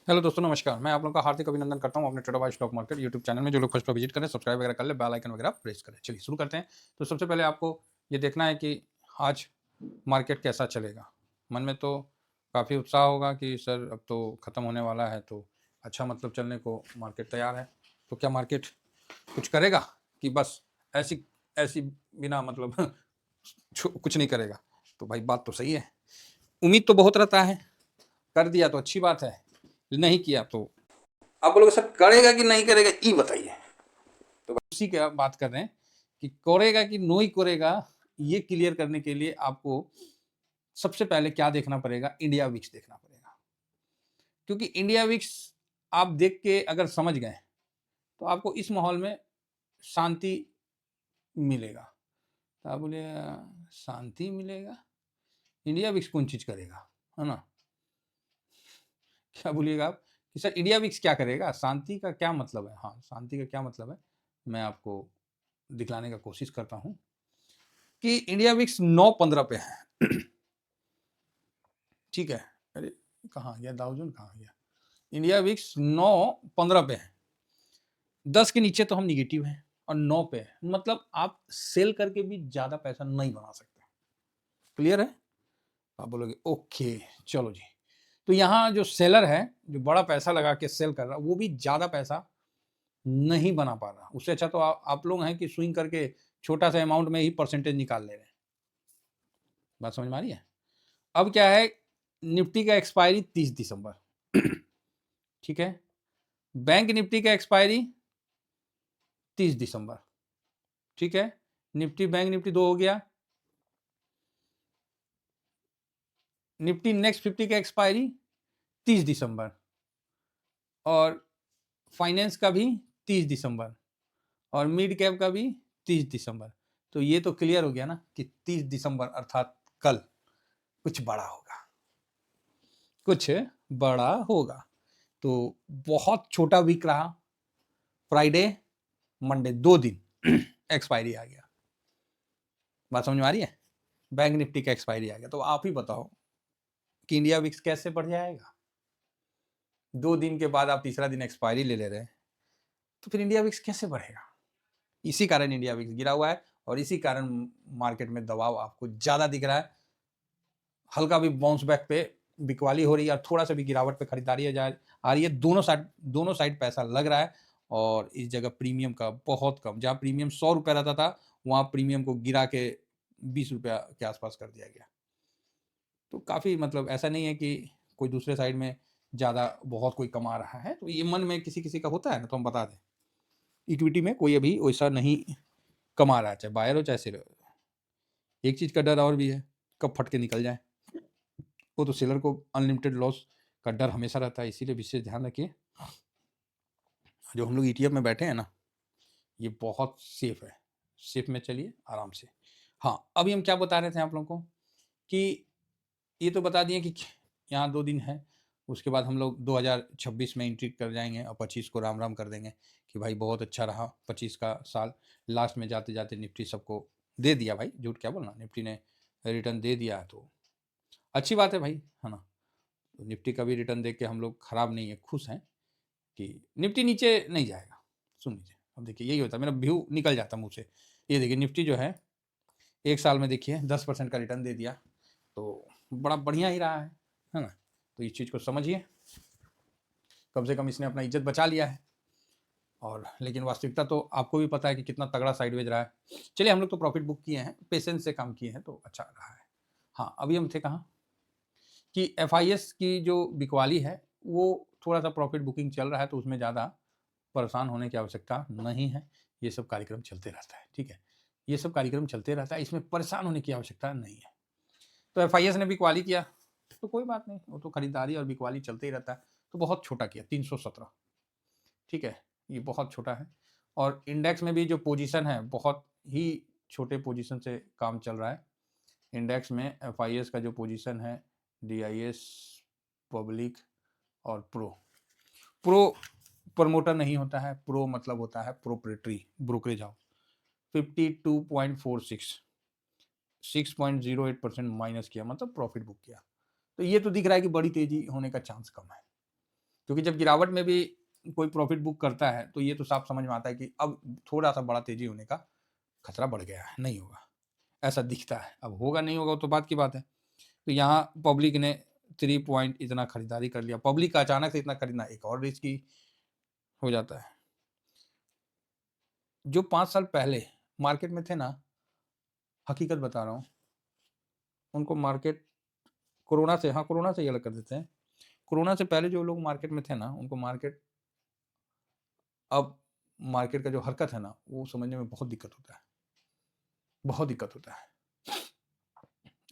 Hello दोस्तों, नमस्कार। मैं आप लोगों का हार्दिक अभिनंदन करता हूँ अपने ट्रेडर भाई स्टॉक मार्केट यूट्यूब चैनल में। जो लोग फर्स्ट बार विजिट करें, सब्सक्राइब वगैरह कर ले, बेल आइकन वगैरह प्रेस करें। चलिए शुरू करते हैं। तो सबसे पहले आपको ये देखना है कि आज मार्केट कैसा चलेगा। मन में तो काफ़ी उत्साह होगा कि सर अब तो ख़त्म होने वाला है, तो अच्छा मतलब चलने को मार्केट तैयार है। तो क्या मार्केट कुछ करेगा कि बस ऐसी ऐसी बिना मतलब कुछ नहीं करेगा? तो भाई बात तो सही है, उम्मीद तो बहुत रहता है। कर दिया तो अच्छी बात है, नहीं किया तो आप बोलोगे सर करेगा कि नहीं करेगा, ये बताइए। तो उसी की आप बात कर रहे हैं कि करेगा कि नहीं करेगा। ये क्लियर करने के लिए आपको सबसे पहले क्या देखना पड़ेगा, इंडिया विक्स देखना पड़ेगा। क्योंकि इंडिया विक्स आप देख के अगर समझ गए तो आपको इस माहौल में शांति मिलेगा। तो आप बोले शांति मिलेगा, इंडिया विक्स कौन चीज करेगा, है ना? क्या बोलिएगा आप कि सर इंडिया विक्स क्या करेगा, शांति का क्या मतलब है? हाँ, शांति का क्या मतलब है मैं आपको दिखलाने का कोशिश करता हूँ कि इंडिया विक्स 9-15 पे है। ठीक है। अरे कहाँ गया दाउजन, कहाँ गया? इंडिया विक्स 9-15 पे है। 10 के नीचे तो हम निगेटिव हैं और 9 पे है, मतलब आप सेल करके भी ज्यादा पैसा नहीं बना सकते। क्लियर है? आप बोलोगे ओके चलो जी। तो यहाँ जो सेलर है, जो बड़ा पैसा लगा के सेल कर रहा है, वो भी ज्यादा पैसा नहीं बना पा रहा। उससे अच्छा तो आप लोग हैं कि स्विंग करके छोटा सा अमाउंट में ही परसेंटेज निकाल ले रहे हैं। बात समझ में आ रही है? अब क्या है, निफ्टी का एक्सपायरी 30 दिसंबर। ठीक है। बैंक निफ्टी का एक्सपायरी 30 दिसंबर। ठीक है। निफ्टी बैंक निफ्टी 2 हो गया। निफ्टी नेक्स्ट 50 का एक्सपायरी 30 दिसंबर और फाइनेंस का भी 30 दिसंबर और मिड कैप का भी 30 दिसंबर। तो ये तो क्लियर हो गया ना कि 30 दिसंबर अर्थात कल कुछ बड़ा होगा, कुछ बड़ा होगा। तो बहुत छोटा वीक रहा, फ्राइडे मंडे 2 दिन एक्सपायरी आ गया। बात समझ में आ रही है? बैंक निफ्टी का एक्सपायरी आ गया। तो आप ही बताओ कि इंडिया विक्स कैसे बढ़ जाएगा? 2 दिन के बाद आप तीसरा दिन एक्सपायरी ले रहे हैं, तो फिर इंडिया विक्स कैसे बढ़ेगा? इसी कारण इंडिया विक्स गिरा हुआ है और इसी कारण मार्केट में दबाव आपको ज्यादा दिख रहा है। हल्का भी बाउंस बैक पे बिकवाली हो रही है और थोड़ा सा भी गिरावट पे खरीदारी आ रही है। दोनों साइड पैसा लग रहा है और इस जगह प्रीमियम का बहुत कम, जहां प्रीमियम 100 रुपया रहता था वहां प्रीमियम को गिरा के 20 रुपया के आसपास कर दिया गया। तो काफ़ी मतलब ऐसा नहीं है कि कोई दूसरे साइड में ज़्यादा बहुत कोई कमा रहा है। तो ये मन में किसी किसी का होता है ना, तो हम बता दें इक्विटी में कोई अभी वैसा नहीं कमा रहा है, चाहे बायर हो चाहे सेलर हो। एक चीज़ का डर और भी है, कब फट के निकल जाए। वो तो सेलर को अनलिमिटेड लॉस का डर हमेशा रहता है, इसीलिए विशेष ध्यान रखिए। जो हम लोग ईटीएफ में बैठे हैं ना, ये बहुत सेफ है। सेफ में चलिए आराम से। हाँ, अभी हम क्या बता रहे थे आप लोगों को कि ये तो बता दिए कि यहाँ 2 दिन है, उसके बाद हम लोग 2026 में एंट्री कर जाएंगे और 25 को राम राम कर देंगे कि भाई बहुत अच्छा रहा 25 का साल। लास्ट में जाते जाते निफ्टी सबको दे दिया भाई, झूठ क्या बोलना, निफ्टी ने रिटर्न दे दिया, तो अच्छी बात है भाई, है ना? तो निफ्टी का भी रिटर्न देख के हम लोग खराब नहीं है, खुश हैं कि निफ्टी नीचे नहीं जाएगा। सुन लीजिए, अब देखिए यही होता है, मेरा व्यू निकल जाता मुँह से। ये देखिए निफ्टी जो है 1 साल में देखिए 10% का रिटर्न दे दिया, तो बड़ा बढ़िया ही रहा है ना? तो इस चीज़ को समझिए, कम से कम इसने अपना इज्जत बचा लिया है। और लेकिन वास्तविकता तो आपको भी पता है कि कितना तगड़ा साइडवेज रहा है। चलिए हम लोग तो प्रॉफिट बुक किए हैं, पेशेंस से काम किए हैं, तो अच्छा रहा है। हाँ, अभी हम थे कहाँ कि एफआईएस की जो बिकवाली है वो थोड़ा सा प्रॉफिट बुकिंग चल रहा है, तो उसमें ज़्यादा परेशान होने की आवश्यकता नहीं है। ये सब कार्यक्रम चलते रहता है, ठीक है? ये सब कार्यक्रम चलते रहता है, इसमें परेशान होने की आवश्यकता नहीं है। तो एफआईएस ने बिकवाली किया तो कोई बात नहीं, वो तो खरीदारी और बिकवाली चलते ही रहता है। तो बहुत छोटा किया 317, ठीक है, ये बहुत छोटा है। और इंडेक्स में भी जो पोजीशन है बहुत ही छोटे पोजीशन से काम चल रहा है। इंडेक्स में एफआईएस का जो पोजीशन है, डीआईएस, पब्लिक और प्रो। प्रो प्रमोटर नहीं होता है, प्रो मतलब होता है प्रोप्रेटरी ब्रोकरेज हाउस। 52.46, 6.08% माइनस किया, मतलब प्रॉफिट बुक किया। तो ये तो दिख रहा है कि बड़ी तेजी होने का चांस कम है। क्योंकि जब गिरावट में भी कोई प्रॉफिट बुक करता है तो ये तो साफ समझ में आता है कि अब थोड़ा सा बड़ा तेजी होने का खतरा बढ़ गया है, नहीं होगा, ऐसा दिखता है। अब होगा नहीं होगा तो बात की बात है। तो यहाँ पब्लिक ने 3 पॉइंट इतना खरीदारी कर लिया। पब्लिक का अचानक से इतना खरीदना एक और रिस्की हो जाता है। जो 5 साल पहले मार्केट में थे ना, हकीकत बता रहा हूँ, उनको मार्केट कोरोना से, हाँ कोरोना से ही अलग कर देते हैं, कोरोना से पहले जो लोग मार्केट में थे ना, उनको मार्केट, अब मार्केट का जो हरकत है ना, वो समझने में बहुत दिक्कत होता है, बहुत दिक्कत होता है।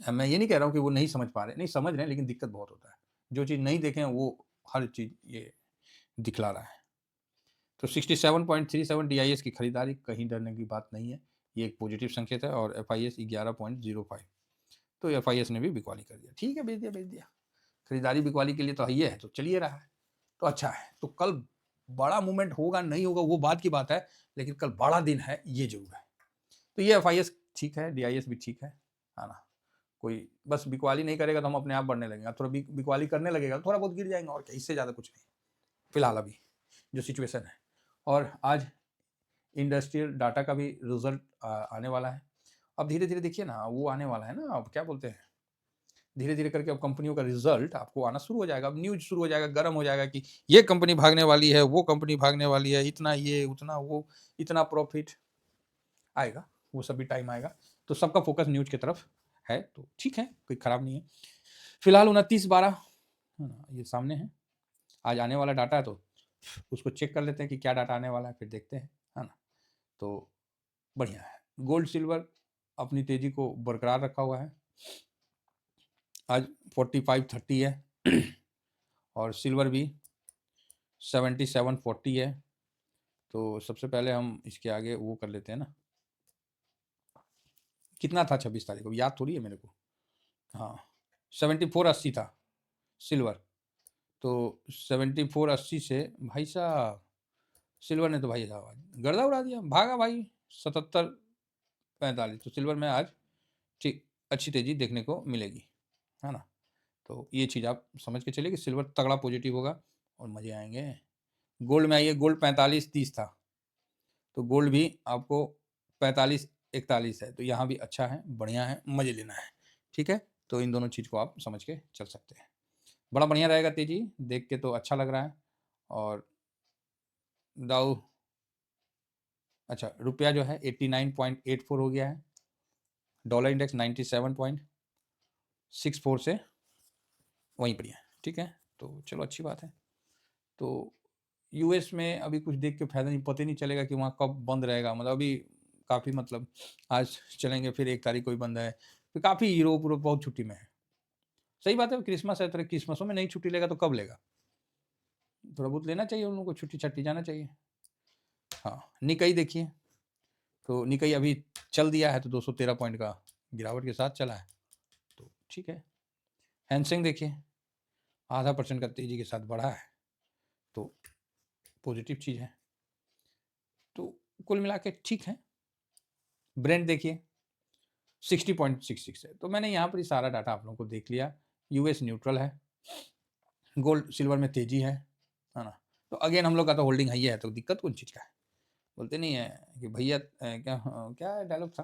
मैं ये नहीं कह रहा हूँ कि वो नहीं समझ पा रहे, नहीं समझ रहे हैं, लेकिन दिक्कत बहुत होता है। जो चीज़ नहीं देखें वो हर चीज़ ये दिखला रहा है। तो 67.37 DIS की खरीदारी, कहीं डरने की बात नहीं है, ये एक पॉजिटिव संकेत है। और FIS 11.05, तो FIS ने भी बिकवाली कर दिया, ठीक है, बेच दिया, बेच दिया। खरीदारी बिकवाली के लिए तो है, तो चलिए रहा है, तो अच्छा है। तो कल बड़ा मूवमेंट होगा नहीं होगा वो बात की बात है, लेकिन कल बड़ा दिन है, ये जरूर है। तो ये FIS ठीक है, DIS भी ठीक है ना। कोई बस बिकवाली नहीं करेगा तो हम अपने आप बढ़ने लगेंगे, थोड़ा बिकवाली करने लगेगा थोड़ा बहुत गिर जाएंगे, और क्या, इससे ज़्यादा कुछ नहीं फिलहाल अभी जो सिचुएशन है। और आज इंडस्ट्रियल डाटा का भी रिजल्ट आने वाला है। अब धीरे धीरे देखिए ना, वो आने वाला है ना, अब क्या बोलते हैं, धीरे धीरे करके अब कंपनियों का रिजल्ट आपको आना शुरू हो जाएगा। अब न्यूज शुरू हो जाएगा, गर्म हो जाएगा कि ये कंपनी भागने वाली है, वो कंपनी भागने वाली है, इतना ये उतना वो, इतना प्रॉफिट आएगा, वो सब भी टाइम आएगा। तो सबका फोकस न्यूज की तरफ है, तो ठीक है, कोई खराब नहीं है। फिलहाल 29/12 है ना, ये सामने है, आज आने वाला डाटा है, तो उसको चेक कर लेते हैं कि क्या डाटा आने वाला है, फिर देखते हैं, है ना। तो बढ़िया है। गोल्ड सिल्वर अपनी तेजी को बरकरार रखा हुआ है, आज 45.30 है और सिल्वर भी 77.40 है। तो सबसे पहले हम इसके आगे वो कर लेते हैं ना, कितना था 26 तारीख को, याद थोड़ी है मेरे को, हाँ 74.80 था सिल्वर। तो 74.80 से भाई साहब सिल्वर ने तो भाई साहब गर्दा उड़ा दिया, भागा भाई 77.45। तो सिल्वर में आज ठीक अच्छी तेजी देखने को मिलेगी, है ना। तो ये चीज़ आप समझ के चलिए कि सिल्वर तगड़ा पॉजिटिव होगा और मज़े आएंगे। गोल्ड में आइए, गोल्ड 45.30 था, तो गोल्ड भी आपको 45.41 है, तो यहाँ भी अच्छा है, बढ़िया है, मज़े लेना है, ठीक है। तो इन दोनों चीज़ को आप समझ के चल सकते हैं, बड़ा बढ़िया रहेगा तेजी, देख के तो अच्छा लग रहा है। और दाऊ, अच्छा रुपया जो है 89.84 हो गया है, डॉलर इंडेक्स 97.64 से वहीं पर है, ठीक है। तो चलो अच्छी बात है। तो US में अभी कुछ देख के फायदा नहीं, पता नहीं चलेगा कि वहाँ कब बंद रहेगा, मतलब अभी काफ़ी, मतलब आज चलेंगे फिर 1 तारीख को ही बंद है, फिर काफ़ी यूरोप बहुत छुट्टी में है। सही बात है, क्रिसमस है, तो क्रिसमसों में नहीं छुट्टी लेगा तो कब लेगा, थोड़ा बहुत लेना चाहिए उन लोगों को, छुट्टी छट्टी जाना चाहिए। हाँ निकाई देखिए, तो निकाई अभी चल दिया है, तो 213 पॉइंट का गिरावट के साथ चला है, तो ठीक है। हैंसिंग देखिए 0.5% का तेजी के साथ बढ़ा है, तो पॉजिटिव चीज़ है, तो कुल मिला के ठीक है। ब्रेंट देखिए 60.66 है, तो मैंने यहाँ पर ही सारा डाटा आप लोगों को देख लिया। US न्यूट्रल है, गोल्ड सिल्वर में तेजी है ना। तो अगेन हम लोग का तो होल्डिंग हाई है, तो दिक्कत कौन चीज़ का है, बोलते नहीं है कि भैया क्या क्या डायलॉग था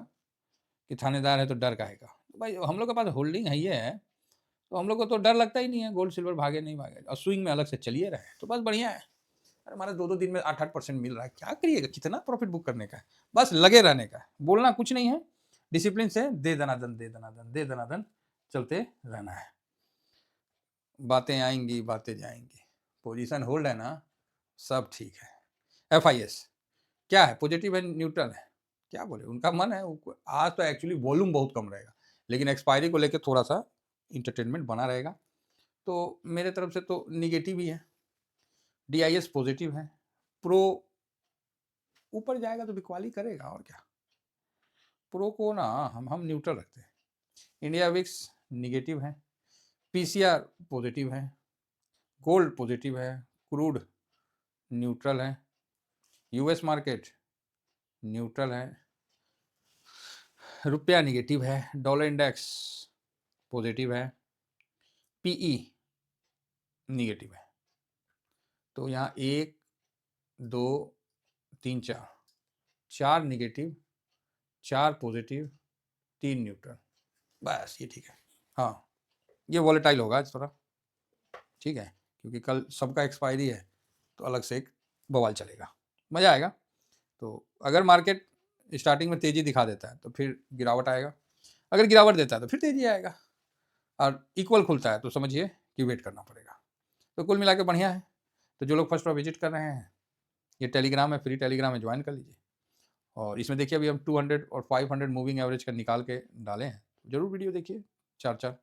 कि थानेदार है तो डर काहेगा। तो भाई हम लोग के पास होल्डिंग हाई है, तो हम लोग को तो डर लगता ही नहीं है, गोल्ड सिल्वर भागे नहीं भागे, और स्विंग में अलग से चलिए रहे, तो बस बढ़िया है। अरे हमारा 2-2 दिन में 8-8% मिल रहा है, क्या करिएगा, कितना प्रॉफिट बुक करने का है, बस लगे रहने का है, बोलना कुछ नहीं है, डिसिप्लिन से दे दनादन दे दनादन दे दनादन चलते रहना है। बातें आएंगी बातें जाएंगी, पोजीशन होल्ड है ना, सब ठीक है। FIS क्या है, पॉजिटिव है न्यूट्रल है, क्या बोले, उनका मन है। आज तो एक्चुअली वॉल्यूम बहुत कम रहेगा, लेकिन एक्सपायरी को लेकर थोड़ा सा इंटरटेनमेंट बना रहेगा, तो मेरे तरफ से तो निगेटिव ही है। DIS पॉजिटिव है, प्रो ऊपर जाएगा तो बिकवाली करेगा, और क्या, प्रो को ना हम न्यूट्रल रखते हैं। इंडिया विक्स निगेटिव है, PCR पॉजिटिव है, गोल्ड पॉजिटिव है, क्रूड न्यूट्रल है, US मार्केट न्यूट्रल है, रुपया निगेटिव है, डॉलर इंडेक्स पॉजिटिव है, PE निगेटिव है। तो यहाँ 1 2 3 4 4 नेगेटिव, 4 पॉजिटिव, 3 न्यूट्रल, बस ये ठीक है। हाँ, ये वॉलेटाइल होगा आज थोड़ा, ठीक है, क्योंकि कल सबका एक्सपायरी है तो अलग से एक बवाल चलेगा, मज़ा आएगा। तो अगर मार्केट स्टार्टिंग में तेज़ी दिखा देता है तो फिर गिरावट आएगा, अगर गिरावट देता है तो फिर तेज़ी आएगा, और इक्वल खुलता है तो समझिए कि वेट करना पड़ेगा। तो कुल मिला के बढ़िया है। तो जो लोग फर्स्ट बार विजिट कर रहे हैं, ये टेलीग्राम है, फ्री टेलीग्राम में ज्वाइन कर लीजिए। और इसमें देखिए अभी हम 200 और 500 मूविंग एवरेज का निकाल के डाले हैं, जरूर वीडियो देखिए 4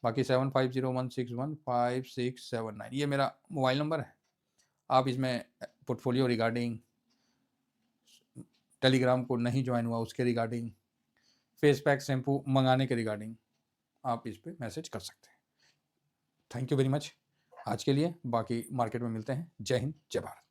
बाकी 7501615679 ये मेरा मोबाइल नंबर है। आप इसमें पोर्टफोलियो रिगार्डिंग, टेलीग्राम को नहीं ज्वाइन हुआ उसके रिगार्डिंग, फेस पैक शैम्पू मंगाने के रिगार्डिंग आप इस पर मैसेज कर सकते हैं। थैंक यू वेरी मच आज के लिए, बाकी मार्केट में मिलते हैं। जय हिंद, जय भारत।